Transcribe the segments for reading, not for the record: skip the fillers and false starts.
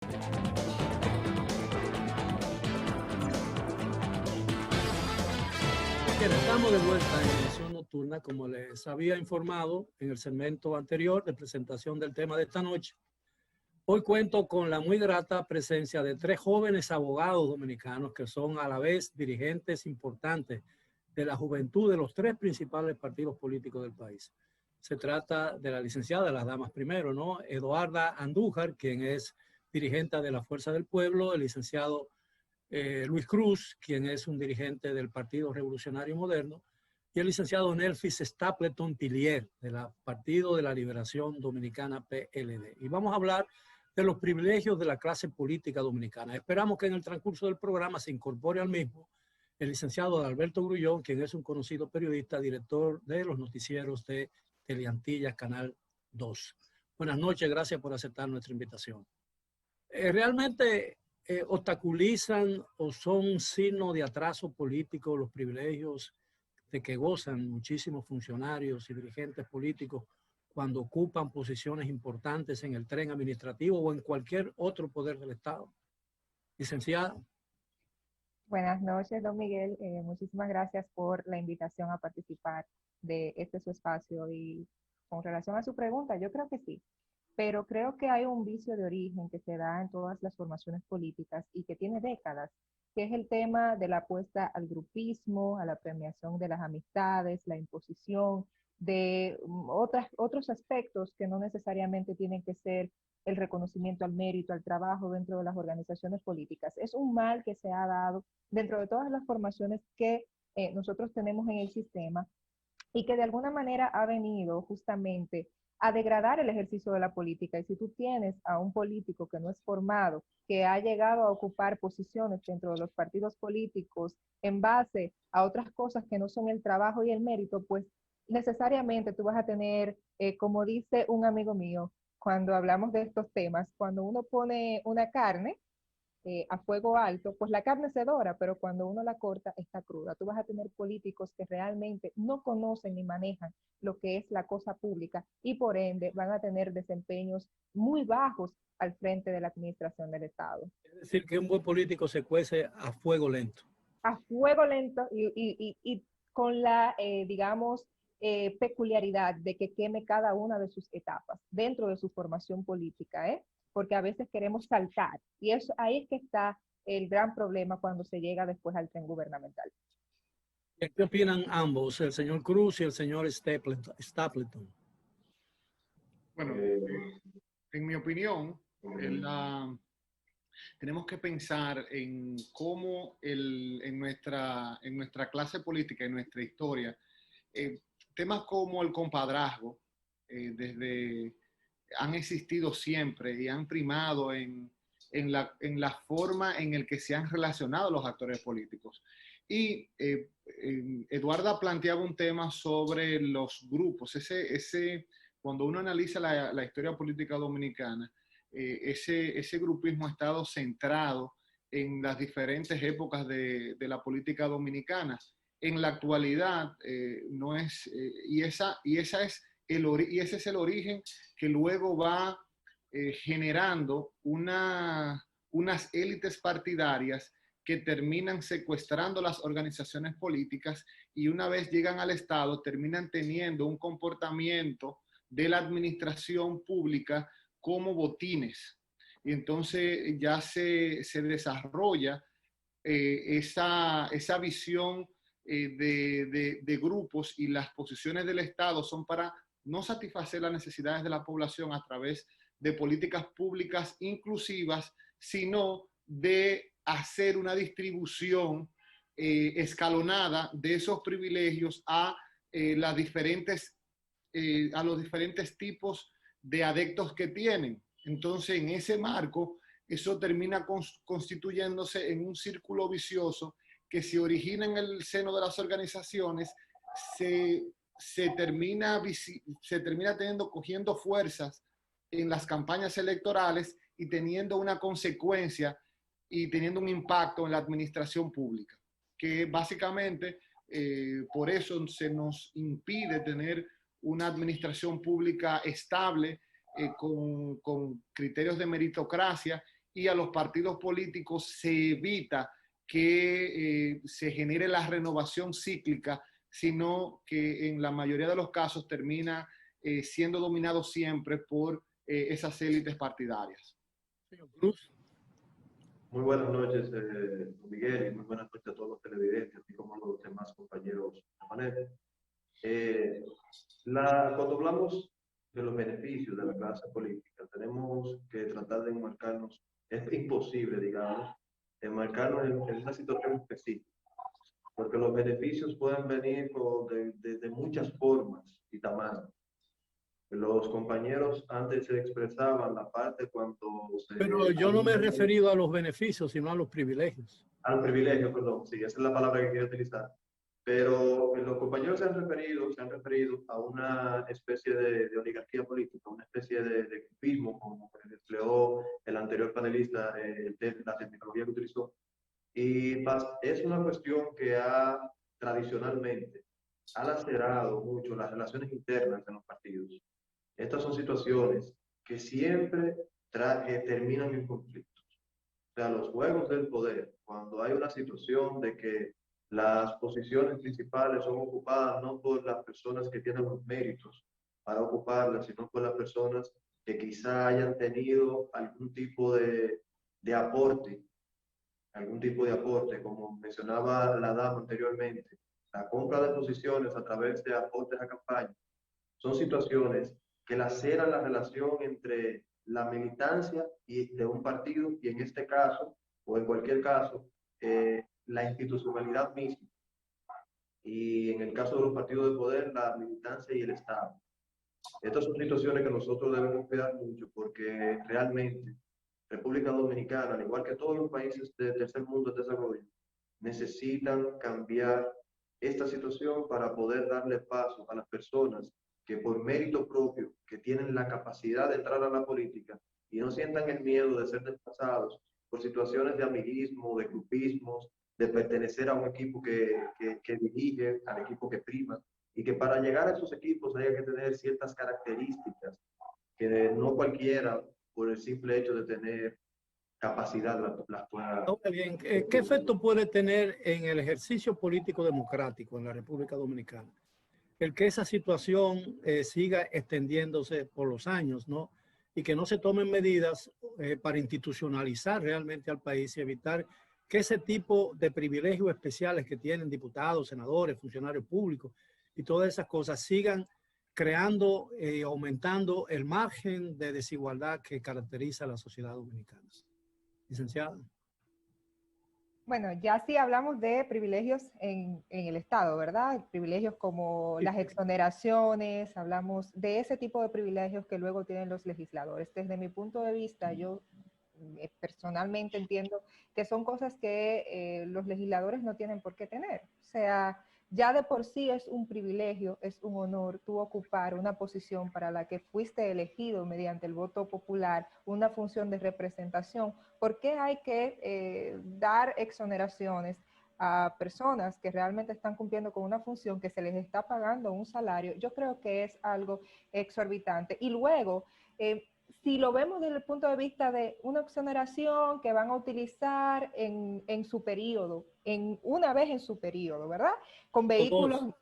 Bien, estamos de vuelta en edición nocturna, como les había informado en el segmento anterior de presentación del tema de esta noche. Hoy cuento con la muy grata presencia de tres jóvenes abogados dominicanos que son a la vez dirigentes importantes de la juventud de los tres principales partidos políticos del país. Se trata de la licenciada, las damas primero, ¿no? Eduarda Andújar, quien es dirigente de la Fuerza del Pueblo, el licenciado Luis Cruz, quien es un dirigente del Partido Revolucionario Moderno, y el licenciado Nelfis Stapleton Tillier, del Partido de la Liberación Dominicana, PLD. Y vamos a hablar de los privilegios de la clase política dominicana. Esperamos que en el transcurso del programa se incorpore al mismo el licenciado Alberto Grullón, quien es un conocido periodista, director de los noticieros de Teleantillas, Canal 2. Buenas noches, gracias por aceptar nuestra invitación. Realmente obstaculizan o son signo de atraso político los privilegios de que gozan muchísimos funcionarios y dirigentes políticos cuando ocupan posiciones importantes en el tren administrativo o en cualquier otro poder del Estado. Licenciada. Buenas noches, don Miguel. Muchísimas gracias por la invitación a participar de su espacio. Y con relación a su pregunta, yo creo que sí, pero creo que hay un vicio de origen que se da en todas las formaciones políticas y que tiene décadas, que es el tema de la apuesta al grupismo, a la premiación de las amistades, la imposición de otros aspectos que no necesariamente tienen que ser el reconocimiento al mérito, al trabajo dentro de las organizaciones políticas. Es un mal que se ha dado dentro de todas las formaciones que nosotros tenemos en el sistema y que de alguna manera ha venido justamente a degradar el ejercicio de la política. Y si tú tienes a un político que no es formado, que ha llegado a ocupar posiciones dentro de los partidos políticos en base a otras cosas que no son el trabajo y el mérito, pues necesariamente tú vas a tener, como dice un amigo mío, cuando hablamos de estos temas, cuando uno pone una carne a fuego alto, pues la carne se dora, pero cuando uno la corta está cruda. Tú vas a tener políticos que realmente no conocen ni manejan lo que es la cosa pública y por ende van a tener desempeños muy bajos al frente de la administración del Estado. Es decir, que un buen político se cuece a fuego lento. A fuego lento y con la, digamos, peculiaridad de que queme cada una de sus etapas dentro de su formación política, porque a veces queremos saltar y eso, ahí es que está el gran problema cuando se llega después al tren gubernamental. ¿Qué opinan ambos, el señor Cruz y el señor Stapleton? Bueno, en mi opinión, tenemos que pensar en cómo en nuestra clase política, en nuestra historia, temas como el compadrazgo han existido siempre y han primado en la forma en la que se han relacionado los actores políticos. Y Eduarda planteaba un tema sobre los grupos. Cuando uno analiza la historia política dominicana, ese grupismo ha estado centrado en las diferentes épocas de la política dominicana. En la actualidad, no es, y ese es el origen que luego va generando unas élites partidarias que terminan secuestrando las organizaciones políticas y una vez llegan al Estado terminan teniendo un comportamiento de la administración pública como botines. Y entonces ya se desarrolla esa visión de grupos y las posiciones del Estado son para no satisfacer las necesidades de la población a través de políticas públicas inclusivas, sino de hacer una distribución escalonada de esos privilegios a los diferentes tipos de adeptos que tienen. Entonces, en ese marco, eso termina constituyéndose en un círculo vicioso que se origina en el seno de las organizaciones, se termina cogiendo fuerzas en las campañas electorales y teniendo una consecuencia y teniendo un impacto en la administración pública, que básicamente por eso se nos impide tener una administración pública estable con criterios de meritocracia y a los partidos políticos se evita que se genere la renovación cíclica, sino que en la mayoría de los casos termina siendo dominado siempre por esas élites partidarias. Señor Cruz. Muy buenas noches, don Miguel, y muy buenas noches a todos los televidentes, así como a los demás compañeros de panel. Cuando hablamos de los beneficios de la clase política, tenemos que tratar de enmarcarnos, es imposible, digamos, enmarcarnos en una situación específica, porque los beneficios pueden venir de muchas formas y tamaños. Los compañeros antes se expresaban la parte cuando Pero yo no me he referido a los beneficios, sino a los privilegios. Al privilegio, perdón, sí, esa es la palabra que quiero utilizar. Pero los compañeros se han referido a una especie de oligarquía política, una especie de cupismo, como empleó el anterior panelista, la terminología que utilizó. Y es una cuestión que tradicionalmente ha lacerado mucho las relaciones internas de los partidos. Estas son situaciones que siempre terminan en conflictos. O sea, los juegos del poder, cuando hay una situación de que las posiciones principales son ocupadas no por las personas que tienen los méritos para ocuparlas, sino por las personas que quizá hayan tenido algún tipo de aporte, como mencionaba la dama anteriormente, la compra de posiciones a través de aportes a campaña. Son situaciones que laceran la relación entre la militancia de un partido y en este caso, o en cualquier caso, la institucionalidad misma. Y en el caso de los partidos de poder, la militancia y el Estado. Estas son situaciones que nosotros debemos cuidar mucho porque realmente República Dominicana, al igual que todos los países del tercer mundo de desarrollo, necesitan cambiar esta situación para poder darle paso a las personas que por mérito propio, que tienen la capacidad de entrar a la política y no sientan el miedo de ser desplazados por situaciones de amiguismo, de grupismos, de pertenecer a un equipo que dirige, al equipo que prima, y que para llegar a esos equipos haya que tener ciertas características que no cualquiera, por el simple hecho de tener capacidad, las pueda. Bien, ¿qué efecto puede tener en el ejercicio político democrático en la República Dominicana el que esa situación siga extendiéndose por los años, ¿no? Y que no se tomen medidas para institucionalizar realmente al país y evitar que ese tipo de privilegios especiales que tienen diputados, senadores, funcionarios públicos y todas esas cosas sigan creando y aumentando el margen de desigualdad que caracteriza a la sociedad dominicana? Licenciada. Bueno, ya sí hablamos de privilegios en el Estado, ¿verdad? Privilegios como las exoneraciones, hablamos de ese tipo de privilegios que luego tienen los legisladores. Desde mi punto de vista, yo personalmente entiendo que son cosas que los legisladores no tienen por qué tener. O sea, ya de por sí es un privilegio, es un honor tú ocupar una posición para la que fuiste elegido mediante el voto popular, una función de representación. ¿Por qué hay que dar exoneraciones a personas que realmente están cumpliendo con una función que se les está pagando un salario? Yo creo que es algo exorbitante. Y luego, si lo vemos desde el punto de vista de una exoneración que van a utilizar en su periodo, una vez en su periodo, ¿verdad? Con vehículos,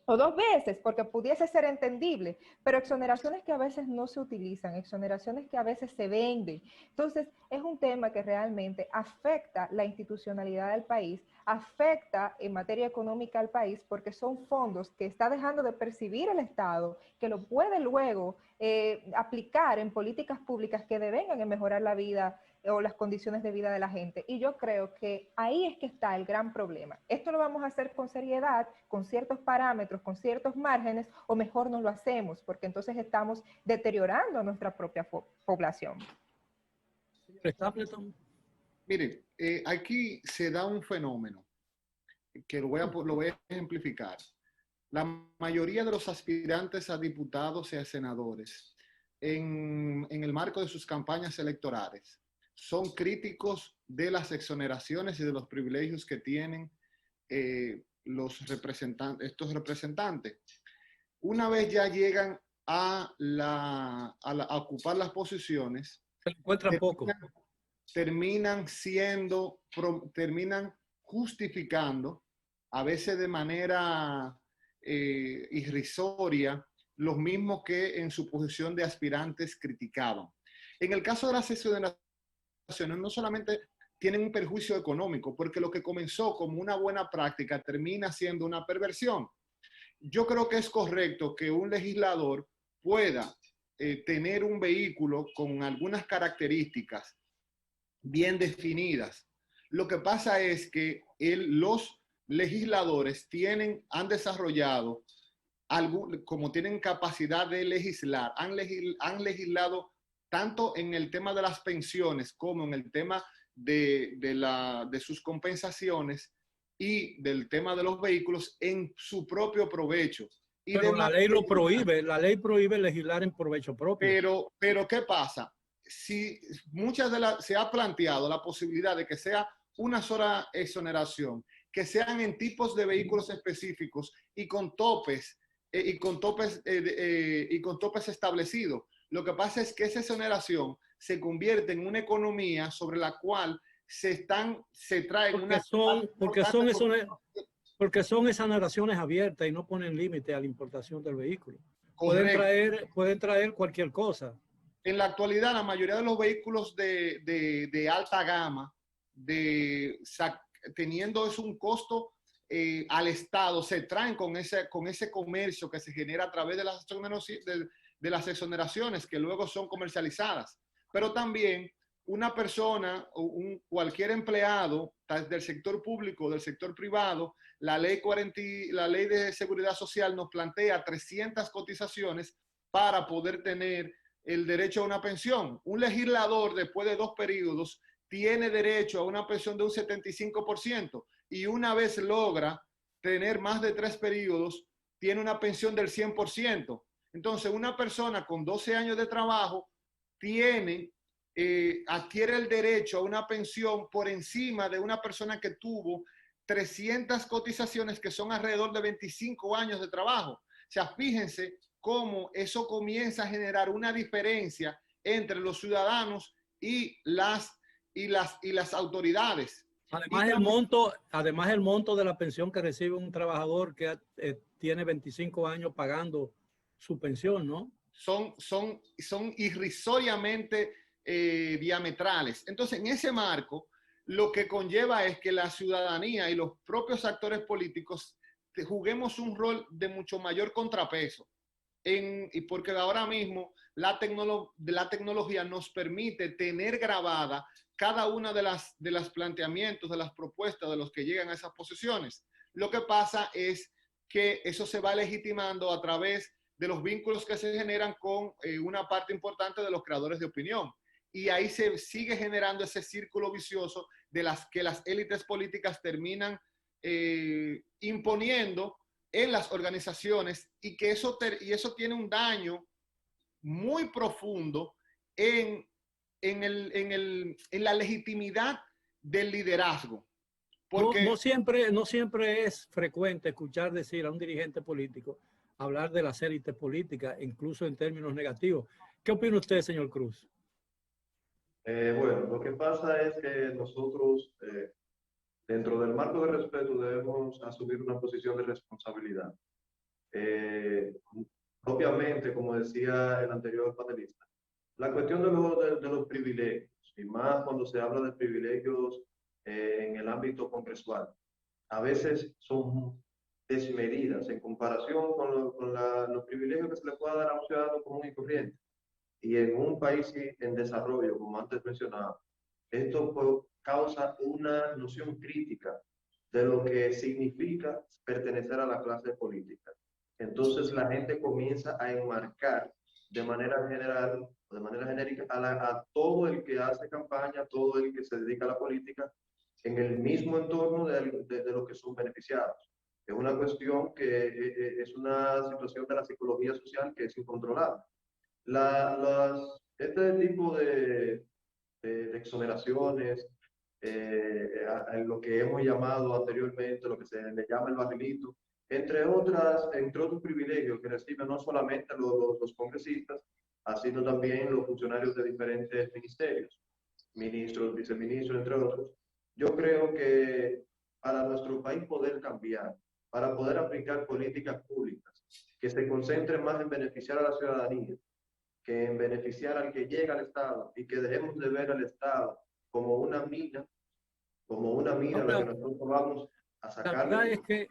o dos veces, porque pudiese ser entendible, pero exoneraciones que a veces no se utilizan, exoneraciones que a veces se venden. Entonces, es un tema que realmente afecta la institucionalidad del país, afecta en materia económica al país, porque son fondos que está dejando de percibir el Estado, que lo puede luego aplicar en políticas públicas que devengan en mejorar la vida o las condiciones de vida de la gente. Y yo creo que ahí es que está el gran problema. Esto lo vamos a hacer con seriedad, con ciertos parámetros, con ciertos márgenes, o mejor no lo hacemos, porque entonces estamos deteriorando a nuestra propia población. Señor Stapleton. Mire, aquí se da un fenómeno que lo voy a ejemplificar. La mayoría de los aspirantes a diputados y a senadores en el marco de sus campañas electorales son críticos de las exoneraciones y de los privilegios que tienen estos representantes. Una vez ya llegan a ocupar las posiciones, se encuentran poco. terminan terminan justificando, a veces de manera irrisoria, los mismos que en su posición de aspirantes criticaban. En el caso de las exoneraciones, no solamente tienen un perjuicio económico, porque lo que comenzó como una buena práctica termina siendo una perversión. Yo creo que es correcto que un legislador pueda tener un vehículo con algunas características bien definidas. Lo que pasa es que los legisladores han desarrollado, como tienen capacidad de legislar, han legislado tanto en el tema de las pensiones como en el tema de sus compensaciones y del tema de los vehículos en su propio provecho. Pero la ley lo prohíbe, la ley prohíbe legislar en provecho propio. Pero ¿qué pasa? Si se ha planteado la posibilidad de que sea una sola exoneración, que sean en tipos de vehículos específicos y con topes establecidos. Lo que pasa es que esa exoneración se convierte en una economía sobre la cual se traen porque son exoneraciones abiertas y no ponen límite a la importación del vehículo. Pueden traer cualquier cosa. En la actualidad, la mayoría de los vehículos de alta gama, teniendo eso un costo al Estado, se traen con ese comercio que se genera a través de las exoneraciones que luego son comercializadas. Pero también una persona o cualquier empleado del sector público o del sector privado, la ley de seguridad social nos plantea 300 cotizaciones para poder tener el derecho a una pensión. Un legislador, después de 2 periodos, tiene derecho a una pensión de un 75% y una vez logra tener más de 3 periodos, tiene una pensión del 100%. Entonces, una persona con 12 años de trabajo adquiere el derecho a una pensión por encima de una persona que tuvo 300 cotizaciones, que son alrededor de 25 años de trabajo. O sea, fíjense cómo eso comienza a generar una diferencia entre los ciudadanos y las autoridades. Además, el monto de la pensión que recibe un trabajador que tiene 25 años pagando su pensión, ¿no? Son irrisoriamente diametrales. Entonces, en ese marco, lo que conlleva es que la ciudadanía y los propios actores políticos juguemos un rol de mucho mayor contrapeso. Y porque ahora mismo la tecnología nos permite tener grabada cada una de las planteamientos, de las propuestas de los que llegan a esas posiciones. Lo que pasa es que eso se va legitimando a través de los vínculos que se generan con una parte importante de los creadores de opinión. Y ahí se sigue generando ese círculo vicioso de las que las élites políticas terminan imponiendo en las organizaciones y eso tiene un daño muy profundo en la legitimidad del liderazgo. Porque no siempre es frecuente escuchar decir a un dirigente político hablar de las élites políticas, incluso en términos negativos. ¿Qué opina usted, señor Cruz? Bueno, lo que pasa es que nosotros, dentro del marco de respeto, debemos asumir una posición de responsabilidad. Obviamente, como decía el anterior panelista, la cuestión de los privilegios, y más cuando se habla de privilegios en el ámbito congresual, a veces son desmedidas en comparación con los privilegios que se le pueda dar a un ciudadano común y corriente. Y en un país en desarrollo, como antes mencionaba, esto causa una noción crítica de lo que significa pertenecer a la clase política. Entonces la gente comienza a enmarcar de manera general, o de manera genérica, a todo el que hace campaña, todo el que se dedica a la política, en el mismo entorno de lo que son beneficiados. Es una cuestión que es una situación de la psicología social que es incontrolable. Este tipo de exoneraciones, lo que hemos llamado anteriormente, lo que se le llama el barrilito, entre otros privilegios que reciben no solamente los congresistas, sino también los funcionarios de diferentes ministerios. ministros, viceministros, entre otros. Yo creo que para nuestro país poder cambiar, para poder aplicar políticas públicas que se concentren más en beneficiar a la ciudadanía que en beneficiar al que llega al Estado, y que dejemos de ver al Estado como una mina a la que nosotros vamos a La sacarle. verdad es que,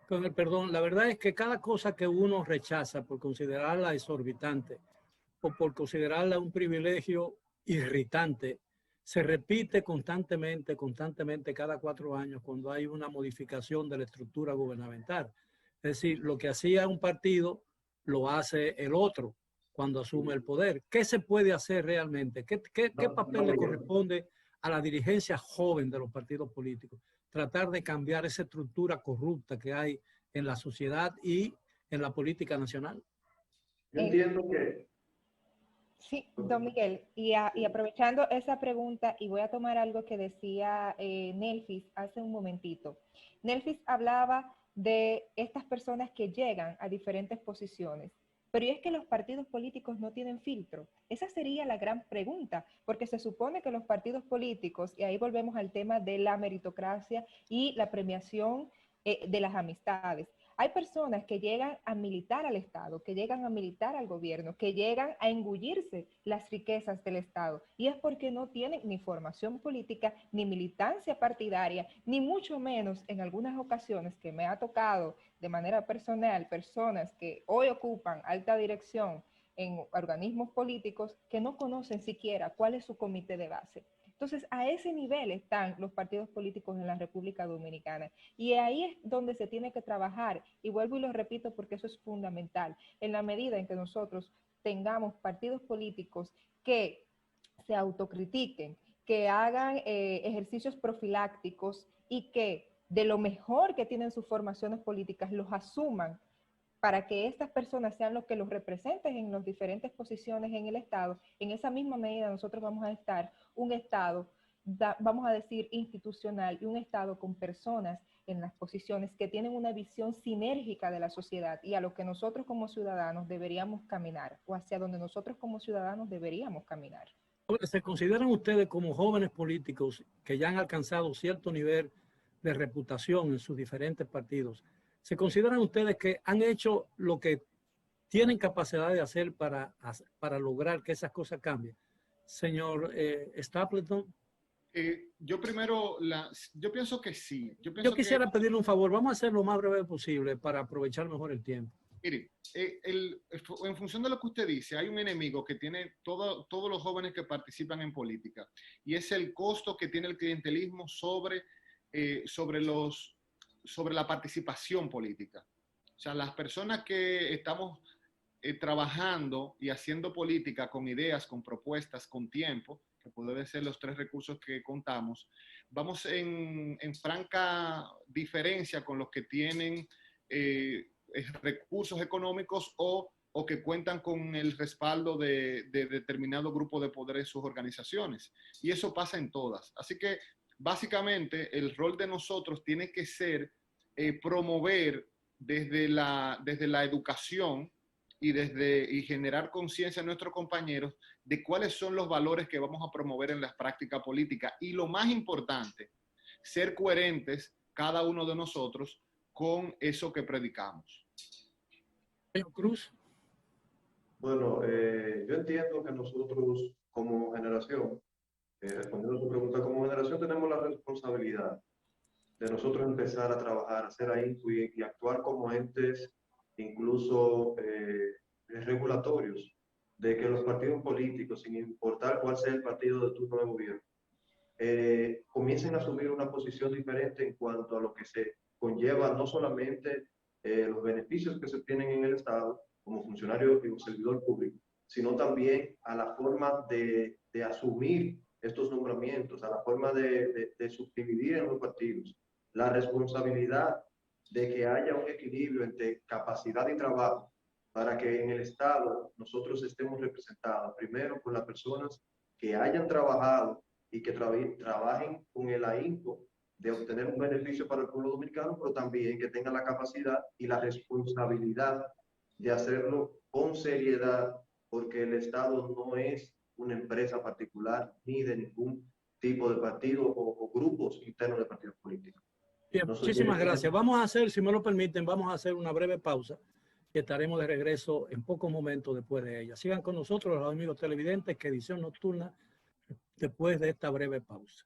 con el perdón, la verdad es que cada cosa que uno rechaza por considerarla exorbitante o por considerarla un privilegio irritante, se repite constantemente cada 4 años cuando hay una modificación de la estructura gubernamental. Es decir, lo que hacía un partido lo hace el otro cuando asume el poder. ¿Qué se puede hacer realmente? ¿Qué papel le corresponde a la dirigencia joven de los partidos políticos? Tratar de cambiar esa estructura corrupta que hay en la sociedad y en la política nacional. Yo entiendo que... Sí, don Miguel, y aprovechando esa pregunta, y voy a tomar algo que decía Nelfis hace un momentito. Nelfis hablaba de estas personas que llegan a diferentes posiciones, pero ¿y es que los partidos políticos no tienen filtro? Esa sería la gran pregunta, porque se supone que los partidos políticos, y ahí volvemos al tema de la meritocracia y la premiación de las amistades. Hay personas que llegan a militar al Estado, que llegan a militar al gobierno, que llegan a engullirse las riquezas del Estado, y es porque no tienen ni formación política, ni militancia partidaria, ni mucho menos en algunas ocasiones que me ha tocado de manera personal personas que hoy ocupan alta dirección en organismos políticos que no conocen siquiera cuál es su comité de base. Entonces, a ese nivel están los partidos políticos en la República Dominicana. Y ahí es donde se tiene que trabajar. Y vuelvo y lo repito porque eso es fundamental. En la medida en que nosotros tengamos partidos políticos que se autocritiquen, que hagan ejercicios profilácticos y que de lo mejor que tienen sus formaciones políticas los asuman para que estas personas sean los que los representen en las diferentes posiciones en el Estado, en esa misma medida nosotros vamos a estar un Estado, vamos a decir, institucional, y un Estado con personas en las posiciones que tienen una visión sinérgica de la sociedad y a lo que nosotros como ciudadanos deberíamos caminar, o hacia donde nosotros como ciudadanos deberíamos caminar. ¿Se consideran ustedes como jóvenes políticos que ya han alcanzado cierto nivel de reputación en sus diferentes partidos? ¿Se consideran ustedes que han hecho lo que tienen capacidad de hacer para lograr que esas cosas cambien? Señor Stapleton. Yo primero, yo pienso que sí. Yo quisiera pedirle un favor, vamos a hacer lo más breve posible para aprovechar mejor el tiempo. Mire, en función de lo que usted dice, hay un enemigo que tiene todos los jóvenes que participan en política, y es el costo que tiene el clientelismo sobre la participación política. O sea, las personas que estamos trabajando y haciendo política con ideas, con propuestas, con tiempo, que pueden ser los 3 recursos que contamos, vamos en franca diferencia con los que tienen recursos económicos o que cuentan con el respaldo de determinado grupo de poder en sus organizaciones. Y eso pasa en todas. Así que, básicamente, el rol de nosotros tiene que ser promover desde la educación y generar conciencia en nuestros compañeros de cuáles son los valores que vamos a promover en la práctica política. Y lo más importante, ser coherentes cada uno de nosotros con eso que predicamos. Señor Cruz. Bueno, yo entiendo que nosotros como generación, respondiendo a tu pregunta, como generación tenemos la responsabilidad de nosotros empezar a trabajar, a hacer ahínco y actuar como entes incluso regulatorios, de que los partidos políticos, sin importar cuál sea el partido de turno de gobierno, comiencen a asumir una posición diferente en cuanto a lo que se conlleva no solamente los beneficios que se obtienen en el Estado como funcionario y servidor público, sino también a la forma de asumir estos nombramientos, a la forma de subdividir en los partidos, la responsabilidad de que haya un equilibrio entre capacidad y trabajo para que en el Estado nosotros estemos representados, primero con las personas que hayan trabajado y que trabajen con el ahínco de obtener un beneficio para el pueblo dominicano, pero también que tengan la capacidad y la responsabilidad de hacerlo con seriedad, porque el Estado no es una empresa particular ni de ningún tipo de partido o grupos internos de partidos políticos. Bien, muchísimas gracias. Vamos a hacer, si me lo permiten, vamos a hacer una breve pausa y estaremos de regreso en pocos momentos después de ella. Sigan con nosotros, los amigos televidentes, que Edición Nocturna después de esta breve pausa.